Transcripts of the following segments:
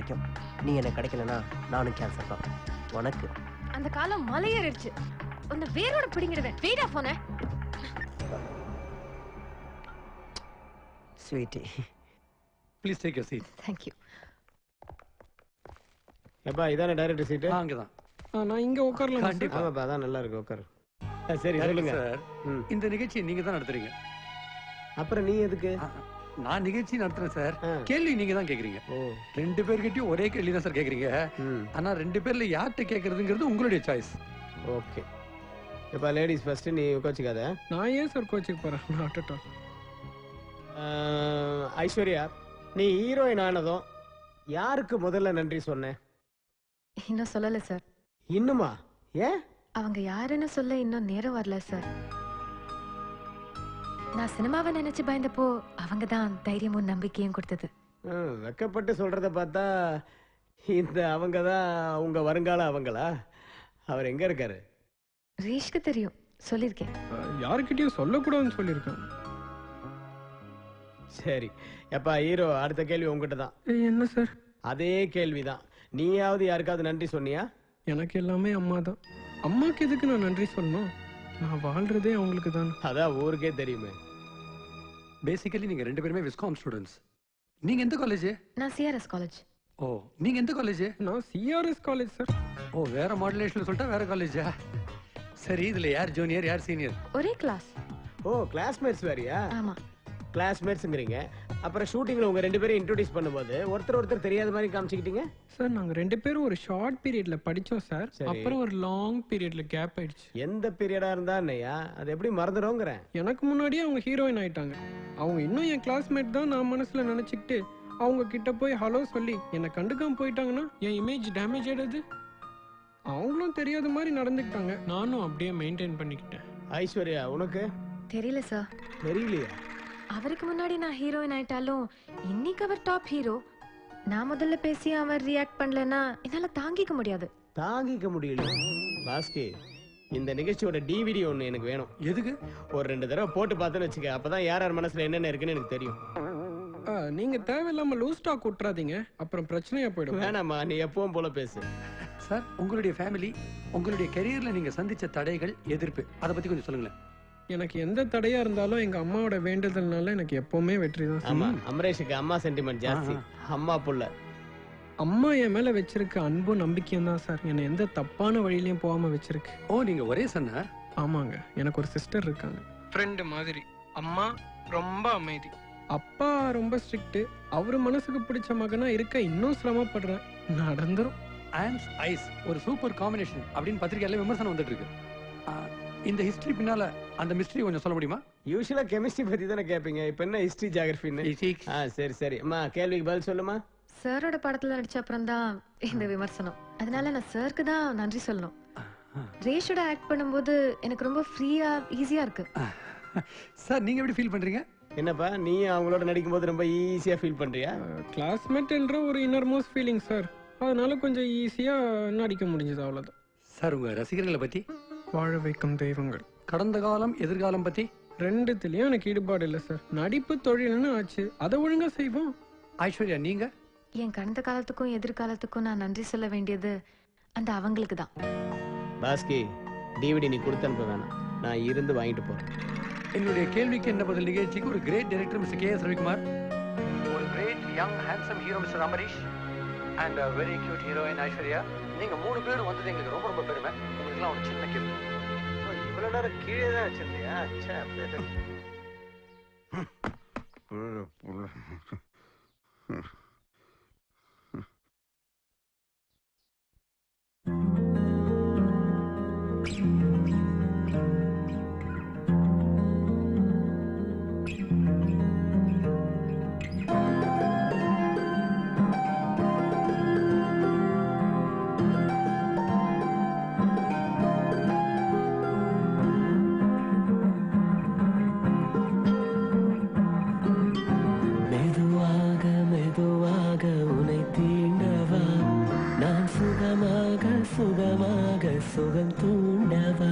வரைக்கும் நீ எனக்கு கிடைக்கலனா நானும் கேன்சர் தான். உனக்கு அந்த காலம் மலையேறிடுச்சு. உன்னை வேரோட பிடிங்கிடுவேன். வெயிடா போன sweetie. Please take your seat. Thank you. எப்பா இதானே டைரக்டர் சீட்? அங்கதான். நான் இங்க உட்காரலாம். கண்டிப்பா. ஆமாப்பா அதான் நல்லா இருக்கு உட்காரு. சரி சொல்லுங்க சார். இந்த நிகழ்ச்சியை நீங்க தான் நடத்துறீங்க. அப்புறம் நீ எதுக்கு? நான் நிகழ்ச்சி நடத்துறேன் சார். கேள்வி நீங்க தான் கேக்குறீங்க. ரெண்டு பேர்கிட்டயும் ஒரே கேள்வி தான் சார் கேக்குறீங்க. ஆனா ரெண்டு பேர்ல யார்கிட்ட கேக்குறதுங்கிறது உங்களுடைய சாய்ஸ். ஓகே. எப்பா லேடிஸ் ஃபர்ஸ்ட், நீ கோச்சிக்காத. நான் ஏன் சார் கோச்சிக்க போறேன்? Not at all. ஐஸ்வர்யா, நீ ஹீரோயின் ஆனதும் யாருக்கு முதல்ல நன்றி சொன்னேன்? இன்னும் சொல்லல சார். இன்னுமா? ஏன்? அவங்க யாருன்னு சொல்ல இன்னும் நேரம் வரல சார். நான் சினிமாவை நினைச்சு பயந்தப்போ அவங்க தான் தைரியமும் நம்பிக்கையும் கொடுத்தது. வெக்கப்பட்டு சொல்றத பார்த்தா இந்த அவங்க தான் உங்க வருங்கால அவங்களா? அவர் எங்க இருக்காரு? ரீஷ்க்கு தெரியும், சொல்லிருக்கேன். யாருக்கிட்டையும் சொல்லக்கூடாதுன்னு சொல்லியிருக்கேன். சரி எப்பா ஹீரோ, அடுத்த கேள்வி உங்ககிட்ட தான். என்ன சார்? அதே கேள்விதான். நீயாவது யாருக்காவது நன்றி சொன்னியா? எனக்கு எல்லாமே அம்மா தான். அம்மாக்கு எதுக்கு நான் நன்றி சொல்லணும்? நான் வாழ்றதே அவங்களுக்கு தான். அதான் ஊருக்கே தெரியுமே. பேசிக்கலி நீங்க ரெண்டு பேருமே விஸ்காம் ஸ்டூடெண்ட்ஸ். நீங்க எந்த காலேஜ்? நான் சிஆர்எஸ் காலேஜ். ஓ, நீங்க எந்த காலேஜ்? நான் சிஆர்எஸ் காலேஜ் சார். ஓ, வேற மாடுலேஷன்ல சொல்லிட்டா வேற காலேஜா? சரி, இதுல யார் ஜூனியர் யார் சீனியர்? ஒரே கிளாஸ். ஓ, கிளாஸ்மேட்ஸ் வேறயா? ஆமா. கிளாஸ்மேட்ஸ்ங்கறீங்க. அப்புறம் ஷூட்டிங்ல உங்க ரெண்டு பேரும் இன்ட்ரோடியூஸ் பண்ணும்போது ஒருத்தர் தெரியாத மாதிரி காமிச்சிக்கிட்டீங்க சார். நாங்க ரெண்டு பேரும் ஒரு ஷார்ட் பீரியட்ல படிச்சோம் சார். அப்புறம் ஒரு லாங் பீரியட்ல கேப் ஆயிடுச்சு. எந்த பீரியடா இருந்தா என்னையா, அது எப்படி மறந்துடும்ங்கறேன். எனக்கு முன்னாடியே அவங்க ஹீரோயின் ஆயிட்டாங்க. அவங்க இன்னும் என் கிளாஸ்மேட் தான் நான் மனசுல நினைச்சுக்கிட்டு அவங்க கிட்ட போய் ஹலோ சொல்லி என்னை கண்டுக்காம போயிட்டாங்கன்னா என் இமேஜ் டேமேஜ் ஆயிடுது. அவங்களும் தெரியாத மாதிரி நடந்துக்கிட்டாங்க. நானும் அப்படியே மெயின்டைன் பண்ணிக்கிட்டேன். ஐஸ்வர்யா, உனக்கு தெரியல சார். தெரியலையா? அவருக்கு முன்னாடி நான் ஹீரோயின் ஆயிட்டாலும் இன்னைக்கு அவர் டாப் ஹீரோ. நான் முதல்ல பேசி அவர் ரியாக்ட் பண்ணலன்னா என்னால தாங்கிக்க முடியாது. தாங்கிக்க முடியல? பாஸ்கி, இந்த நிகழ்ச்சியோட டிவிடி ஒண்ணு எனக்கு வேணும். எதுக்கு? ஒரு 2 தடவை போட்டு பார்த்தேன்னு வச்சுக்க, அப்பதான் யார் யார் மனசுல என்னென்ன இருக்குன்னு எனக்கு தெரியும். நீங்க தேவையில்லாம லூஸ் டாக் விட்டுறாதீங்க, அப்புறம் பிரச்சனையா போயிடும். வேணாமா, நீ எப்பவும் போல பேசு. சார், உங்களுடைய ஃபேமிலி, உங்களுடைய கெரியர்ல நீங்க சந்திச்ச தடைகள், எதிர்ப்பு, அதை பத்தி கொஞ்சம் சொல்லுங்களேன். எனக்கு எந்த தடையா இருந்தாலும் எங்க அம்மாவோட வேண்டுதல்னால எனக்கு எப்பவுமே வெற்றி தான். ஆமா, அமரேஷுக்கு அம்மா சென்டிமெண்ட் ஜாஸ்தி. அம்மா புள்ள. அம்மா என் மேல வச்சிருக்க அன்பும் நம்பிக்கையும் தான் சார் என்னை எந்த தப்பான வழியிலயும் போகாம வச்சிருக்கு. ஓ, நீங்க ஒரே சொன்ன? ஆமாங்க, எனக்கு ஒரு சிஸ்டர் இருக்காங்க, ஃப்ரெண்டு மாதிரி. அம்மா ரொம்ப அமைதி, அப்பா ரொம்ப ஸ்ட்ரிக்ட். அவரு மனசுக்கு பிடிச்ச மகனா இருக்க இன்னும் சிரமப்படுறேன். நடந்துரும். ஆன்ஸ் ஐஸ் ஒரு சூப்பர் காம்பினேஷன் அப்படின்னு பத்திரிகையில விமர்சனம் வந்துட்டு இருக்கு. இந்த ஹிஸ்டரி பின்னால அந்த மிஸ்டரி கொஞ்சம் சொல்ல முடியுமா? யூசுவலா கெமிஸ்ட்ரி பத்தி தானே கேப்பீங்க, இப்ப என்ன ஹிஸ்டரி ஜியோகிராஃபின்னு? சரி சரி அம்மா, கேள்விக்கு பதில் சொல்லுமா. சாரோட படத்துல நடிச்ச அப்புறம் தான் இந்த விமர்சனம். அதனால நான் சாருக்கு தான் நன்றி சொல்லணும். ரேஷோட ஆக்ட் பண்ணும்போது எனக்கு ரொம்ப ஃப்ரீயா ஈஸியா இருக்கு. சார், நீங்க எப்படி ஃபீல் பண்றீங்க? என்னப்பா, நீ அவங்களோட நடிக்கும் போது ரொம்ப ஈஸியா ஃபீல் பண்றியா? கிளாஸ்மேட் என்ற ஒரு இன்னர்மோஸ்ட் ஃபீலிங் சார். அதனால கொஞ்சம் ஈஸியா நடிக்க முடிஞ்சது, அவ்வளவுதான். சார், உங்க ரசிகர்களை பத்தி? வாழ வைக்கும் தெய்வங்கள். கடந்த காலம் எதிர்காலம் பத்தி? ரெண்டுத்திலயும் எனக்கு ஈடுபாடு இல்லை சார். நடிப்பு தொழில்னு ஆச்சு, அதை ஒழுங்கா செய்வோம். ஐஸ்வர்யா, நீங்க? என் கடந்த காலத்துக்கும் எதிர்காலத்துக்கும் நான் நன்றி சொல்ல வேண்டியது அந்த அவங்களுக்கு தான். பாஸ்கி, டிவிடி நீ கொடுத்து அனுப்ப வேணாம், நான் இருந்து வாங்கிட்டு போறேன். என்னுடைய கேள்விக்கு என்ன பதில் நிகழ்ச்சிக்கு ஒரு கிரேட் டைரக்டர் மிஸ்டர் கே.எஸ். ரவிக்குமார், ஒரு great young handsome hero Mister Amareesh and very cute heroine Aishwarya. நீங்க 3 பேரும் வந்தது எங்களுக்கு ரொம்ப ரொம்ப பெருமை. உங்களுக்கு ஒரு சின்ன கேள்வி. இவ்வளவு நேரம் கீழே தான் வச்சிருந்தியா? சுகமாக சுகம் தூண்டவா,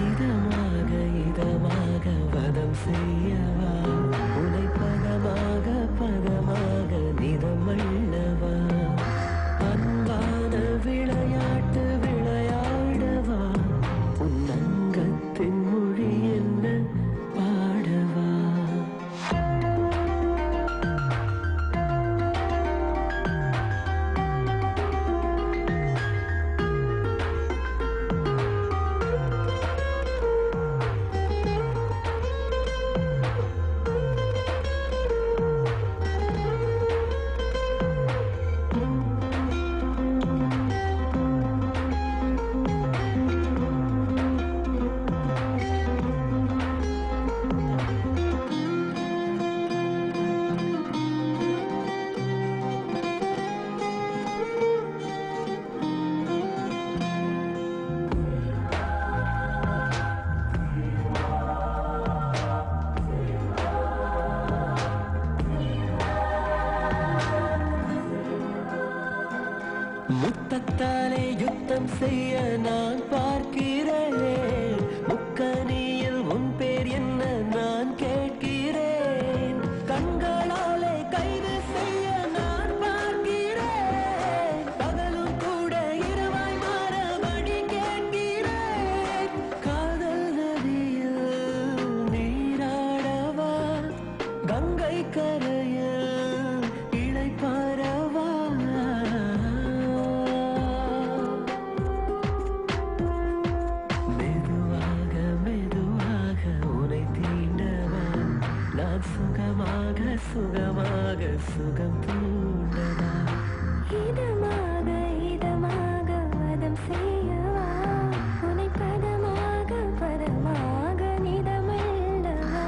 இதமாக இதமாக வதம் செய்யவா, உனை பதமாக பதமாக நிதம் அள்ளவா. முத்தத்தாலே யுத்தம் செய்ய நான் பார்க்கிறேன். முக்கனியில் உன் பேர் என்ன நான் கேட்கிறேன். கண்களாலே கைது செய்ய நான் பார்க்கிறேன். பகலும் கூட இரவாய் மாற வழி கேட்கிறேன். காதல் நதியில் நீராடவா, கங்கை கரையில் இளைப்பாறவா. மெதுவாக மெதுவாக உனை தீண்டவா, நான் சுகமாக சுகமாக சுகம் தூண்டவா. இதமாக இதமாக வதம் செய்யவா, உன்னை பதமாக பதமாக நிதமெல்லவா.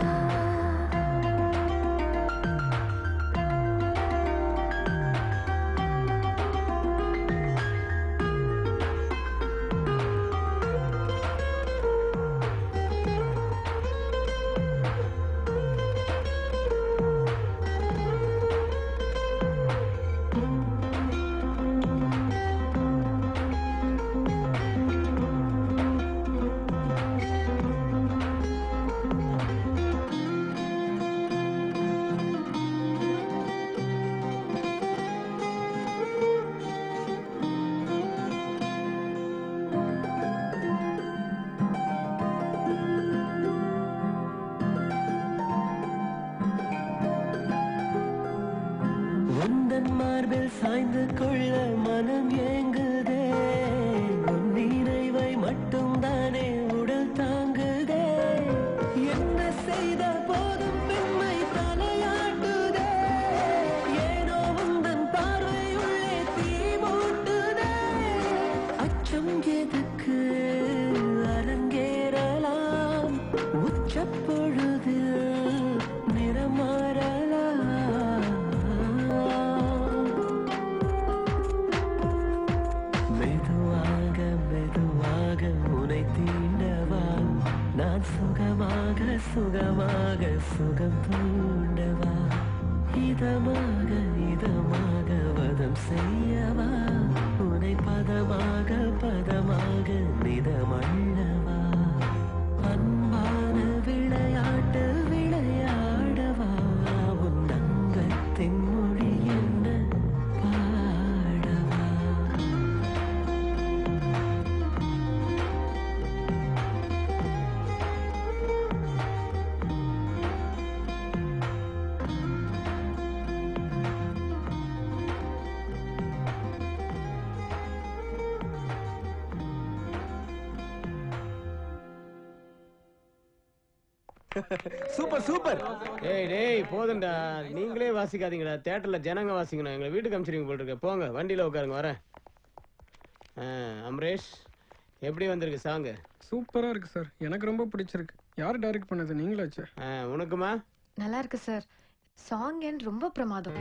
உந்தன் மார்பில் சாய்ந்து கொள்ள மனம் ஏங்குதே. உன் நினைவை மட்டும் தானே உடல் தாங்குதே. என்ன செய்த போதும் பெண்மை தலையாட்டுதே. ஏனோ உந்தன் பார்வை உள்ளே தீ மூட்டுதே. அச்சம் எதுக்கு அரங்கேறலாம், உச்சப்பொழுதில் நிறமாறலாம். மெதுவாக மெதுவாக உனை தீண்டவா, நான் சுகமாக சுகமாக சுகம் தூண்டவா. இதமாக இதமாக வதம் செய்யவா, உனை பதமாக பதமாக நிதமள்ளவா. அன்பான விளையாட்டு விளையாடவா, உன் அங்கத்தின் மொழி என்ன பாடவா. Super super. ஏய் டேய் போதும்டா, நீங்களே வாசிக்காதீங்கடா. தியேட்டர்ல ஜனங்க வாசிக்கணும். எங்களை வீட்டுக்கு அனுப்பிச்சிருங்க போல் இருக்க. போங்க வண்டியில உட்காருங்க, வரேன். அமரேஷ், எப்படி வந்திருக்கு சாங்கு? சூப்பரா இருக்கு சார், எனக்கு ரொம்ப பிடிச்சிருக்கு. யார் டைரக்ட் பண்ணது, நீங்களாச்சு? உனக்குமா? நல்லா இருக்கு சார். சாங் எண்ட் ரொம்ப பிரமாதம்.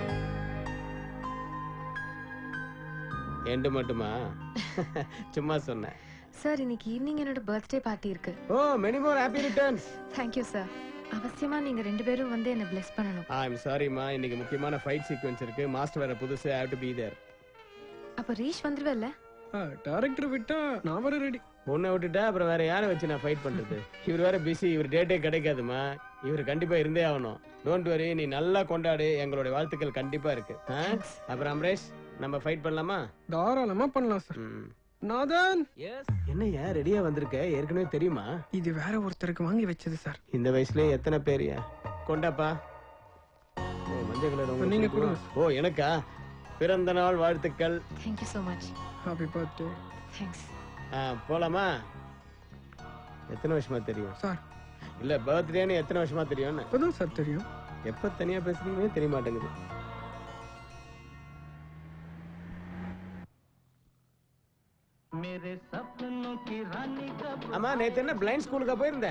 எண்டு மட்டுமா? சும்மா சொன்னேன் சார். இன்னைக்கு ஈவினிங் என்னோட பர்த்டே பார்ட்டி இருக்கு. Oh, many more happy returns. Thank you sir. அவசியமா நீங்க 2 பேரும் வந்து என்ன பிளெஸ் பண்ணணும். ஐ அம் சாரிமா, இன்னைக்கு முக்கியமான ஃபைட் சீக்வென்ஸ் இருக்கு. மாஸ்டர் வேற புதுசு. ஐ ஹேவ் டு பீ தேர். அப்ப ரீஷ் வந்துருவல்ல? டைரக்டர் விட்டா நான் வர ரெடி. உன்னை விட்டுட்டா அப்புறம் வேற யாரை வச்சு நான் ஃபைட் பண்றது? இவர் வேற பிஸி, இவர் டேட்டே கிடைக்காதுமா. இவர் கண்டிப்பா இருந்தே ஆகணும். டோன்ட் வரி, நீ நல்லா கொண்டாடு. எங்களுடைய வாழ்த்துக்கள் கண்டிப்பா இருக்கு. அப்புறம் அமரேஷ், நம்ம ஃபைட் பண்ணலாமா? தாராளமா பண்ணலாம் சார். நாதன், என்னையா ரெடியா வந்திருக்க? ஏற்கனவே தெரியுமா? இது வேற ஒருத்தருக்கு வாங்கி வச்சது சார். இந்த வயசுலயே எத்தனை பேரியா? கொண்டாப்பா. ஓ, மஞ்சள் கலர் நீங்க கொடுங்க. ஓ, எனக்கா? பிறந்த நாள் வாழ்த்துக்கள். Thank you so much. Happy birthday. Thanks. போலாமா? எத்தனை வருஷமா தெரியும் சார்? இல்ல, பர்த்டேன்னு எத்தனை வருஷமா தெரியும்னு. இப்பதான் சார் தெரியும். எப்ப தனியா பேசுறீங்கன்னு தெரிய மாட்டேங்குது. ஆமா, நேத்து என்ன பிளைண்ட் ஸ்கூலுக்கு போயிருந்த?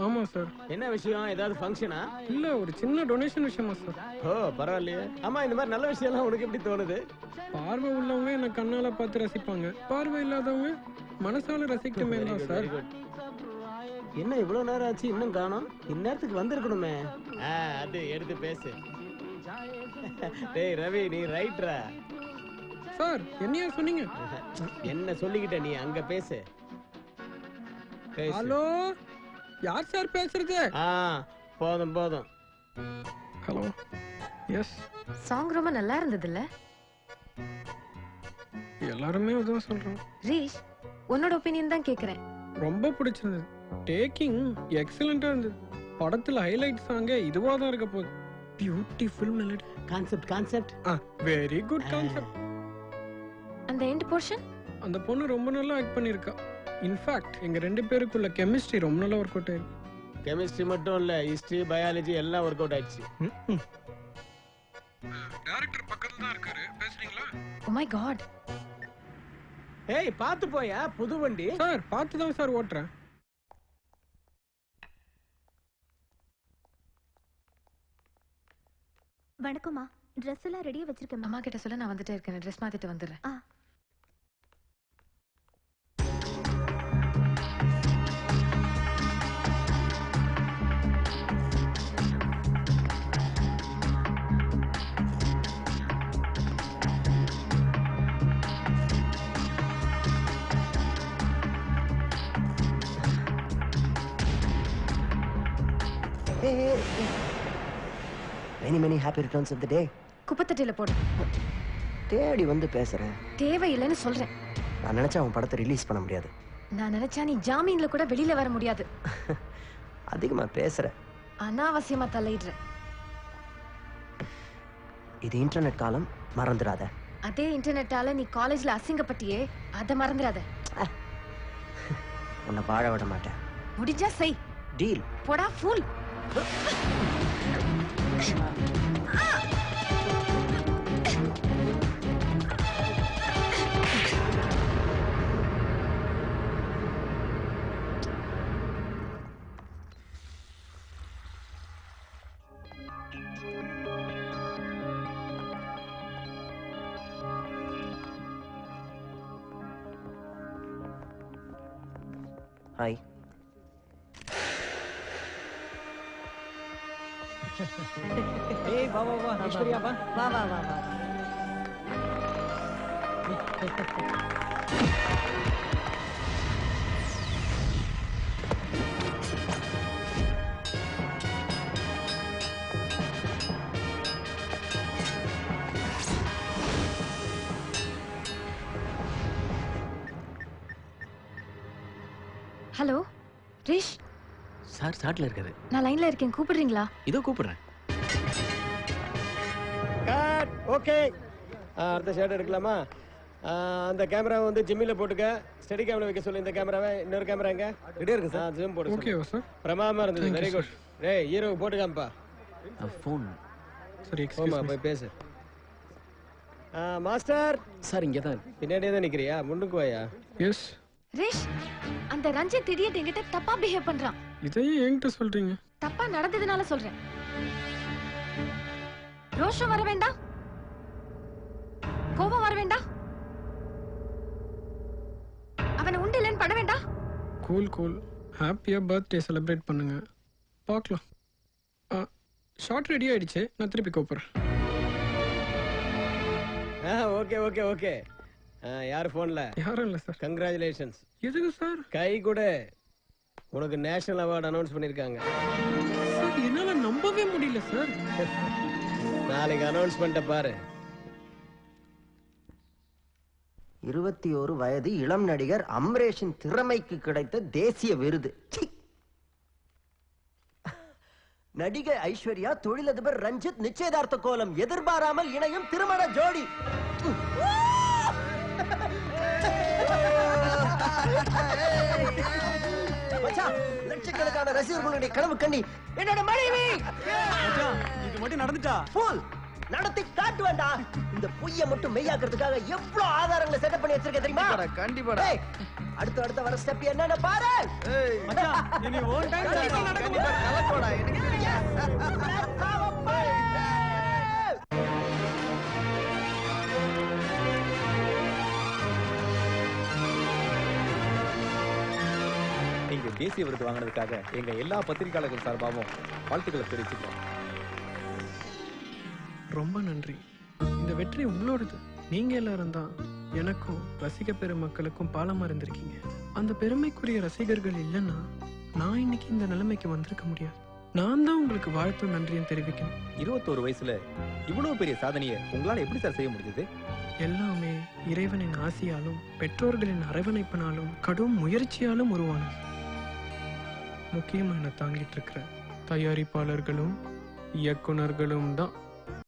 ஆமா சார். என்ன விஷயம்? ஏதாவது ஃபங்க்ஷனா? இல்ல, ஒரு சின்ன டொனேஷன் விஷயமா சார். ஓ, பரவாயில்லையே. ஆமா, இந்த மாதிரி நல்ல விஷயம் எல்லாம் உனக்கு எப்படி தோணுது? பார்வை உள்ளவங்க என்ன கண்ணால பார்த்து ரசிப்பாங்க, பார்வை இல்லாதவங்க மனசால ரசிக்கமே தான் சார். என்ன இவ்வளவு நேரம் ஆச்சு இன்னும் காணோம்? இந்நேரத்துக்கு வந்திருக்கணுமே. அது எடுத்து பேசு. டேய் ரவி, நீ ரைட்ரா. சார் என்னையா சொன்னீங்க? என்ன சொல்லிக்கிட்ட நீ அங்க பேசு. ஹலோ, யார் சார் பேசுறது? போதும் போதும். Hello, S. சாங் ரொம்ப நல்லா இருந்ததுல்ல? எல்லாருமே அதான் சொல்றோம். ரீஷ், உன்னோட ஒப்பீனியன் தான் கேக்குறேன். ரொம்ப பிடிச்சிருந்தது. டேக்கிங் எக்ஸலண்டா இருந்தது. படத்துல ஹைலைட் சாங்கே இதுவா தான் இருக்க போகுது. Beautiful melody. Concept very good concept. அந்த எண்ட் போர்ஷன்? அந்த பொண்ணு ரொம்ப நல்லா ஆக்ட் பண்ணிருக்கா. இன்ஃபேக்ட் எங்க 2 பேருக்குள்ள கெமிஸ்ட்ரி ரொம்ப நல்லா ஒர்க் அவுட் ஆயிருக்கு. கெமிஸ்ட்ரி மட்டும் இல்ல, ஹிஸ்டரி, பயாலஜி எல்லாம் ஒர்க் அவுட் ஆயிடுச்சு. டைரக்டர் பக்கத்துல தான் இருக்காரு, பேசுறீங்களா? Oh my god. ஏய் பாத்து போயா, புது வண்டி. சார் பார்த்து தான் சார் ஓட்டுறேன். வணக்கம்மா, ட்ரெஸ் எல்லாம் ரெடியா வச்சிருக்கேன். அம்மா கிட்ட சொல்ல நான் வந்துட்டே இருக்கேன். ட்ரெஸ் மாத்திட்டு வந்துடுறேன். Many happy returns of the day. குப்பத்தட்டில போடு. தேடி வந்து பேசுறேன். தேவையில்லைன்னு சொல்றேன். நான் நினைச்சா அவன் படத்தை ரிலீஸ் பண்ண முடியாது. நான் நினைச்சா நீ ஜாமீன்ல கூட வெளியில வர முடியாது. அதிகமா பேசுற. அனாவசியமா தலையிடுற. இது இன்டர்நெட் காலம், மறந்துடாத. அதே இன்டர்நெட்டால நீ காலேஜ்ல அசிங்கப்பட்டியே, அத மறந்துடாத. உன்னை வாழ விட மாட்டேன். முடிஞ்சா செய். டீல். போடா ஃபூல். ஹாய். ஏய் வா வா வா ஐஸ்வர்யா வா வா வா வா வா. ஹலோ ரீஷ். சார் சாட்ல இருக்காரு. நான் லைன்ல இருக்கேன், கூப்பிடுறீங்களா? இதோ கூப்பிடுறேன். கட். ஓகே, அடுத்த ஷாட் எடுக்கலாமா? அந்த கேமரா வந்து ஜிம்மில போட்டுக்க. ஸ்டெடி கேமரா வைக்க சொல்லு. இந்த கேமராவை இன்னொரு கேமரா எங்க ரெடியா இருக்கு சார்? ஜூம் போடு. Okay sir. பிரமாதமா இருந்தது. Very good. டேய் ஹீரோக்கு போட்டுக்காம்பா. ஃபோன். சரி போமா போய் பேசு. மாஸ்டர் சார் இங்க தான். பின்னாடியே தான் நிக்கிறியா? முன்னுக்கு வாயா. எஸ். ரீஷ், அந்த ரஞ்சித் இடியட் என்கிட்ட தப்பா பிஹேவ் பண்றான். இதையும் என்கிட்ட சொல்றீங்க? தப்பா நடந்ததுனால சொல்றேன். ரோஷம் வர வேண்டாம், கோபம் வர வேண்டாம், அவனை உண்டு இல்லைன்னு பண்ண வேண்டாம். Cool cool. ஹாப்பியா பர்த்டே செலிப்ரேட் பண்ணுங்க. பார்க்கலாம். ஷார்ட் ரெடி ஆயிடுச்சு, நான் திருப்பி கூப்பிடுறேன். Okay okay okay. யார் போன்ல? யாரும் இல்ல சார். கங்க்ராச்சுலேஷன்ஸ். எதுக்கு சார்? கை கூட உனக்கு நேஷனல் அவார்டு அனௌன்ஸ் பண்ணிருக்காங்க. சார் என்னால நம்பவே முடியல சார். நாளைக்கு அனௌன்ஸ்மெண்ட்ட பாரு. 21 வயது இளம் நடிகர் அமரேஷின் திறமைக்கு கிடைத்த தேசிய விருது. நடிகை ஐஸ்வர்யா, தொழிலதிபர் ரஞ்சித் நிச்சயதார்த்த கோலம். எதிர்பாராமல் இணையும் திருமண ஜோடி. லட்சக்கணக்கான ரசிகர்களுடைய கனவு கண்ணி என்னோட மனைவி. இது மட்டும் நடந்துட்டா ஃபுல் நடத்தி காட்டு வேண்டாம். இந்த பொய்யை மட்டும் மெய்யாக்குறதுக்காக எவ்வளவு ஆதாரங்களை செட்டப் பண்ணி வச்சிருக்க தெரியுமா? கண்டிப்பா. அடுத்த வர ஸ்டெப் என்னன்னு பாரு. மச்சான் இனி ஓன் டைம் கண்டிப்பா கலக்கோடா. எனக்கு நீங்க தேசிய விருது வாங்கினதுக்காக எங்க எல்லா பத்திரிகையாளர்கள் சார்பாகவும் வாழ்த்துக்களை தெரிவிச்சுக்கிறோம். ரொம்ப நன்றி. இந்த வெற்றி உங்களோடது. நீங்க எல்லாரும் தான் எனக்கும் ரசிக பெருமக்களுக்கும் பாலமா இருந்திருக்கீங்க. அந்த பெருமைக்குரிய ரசிகர்கள் இல்லைன்னா நான் இன்னைக்கு இந்த நிலைமைக்கு வந்திருக்க முடியாது. நான் தான் உங்களுக்கு வாழ்த்தும் நன்றியும் தெரிவிக்கணும். 21 வயசுல இவ்வளவு பெரிய சாதனையை உங்களால எப்படி சார் செய்ய முடிஞ்சது? எல்லாமே இறைவனின் ஆசியாலும் பெற்றோர்களின் அரவணைப்பினாலும் கடும் முயற்சியாலும் உருவானது. முக்கியமா என்ன தாங்கிட்டு இருக்கிற தயாரிப்பாளர்களும் இயக்குனர்களும் தான்.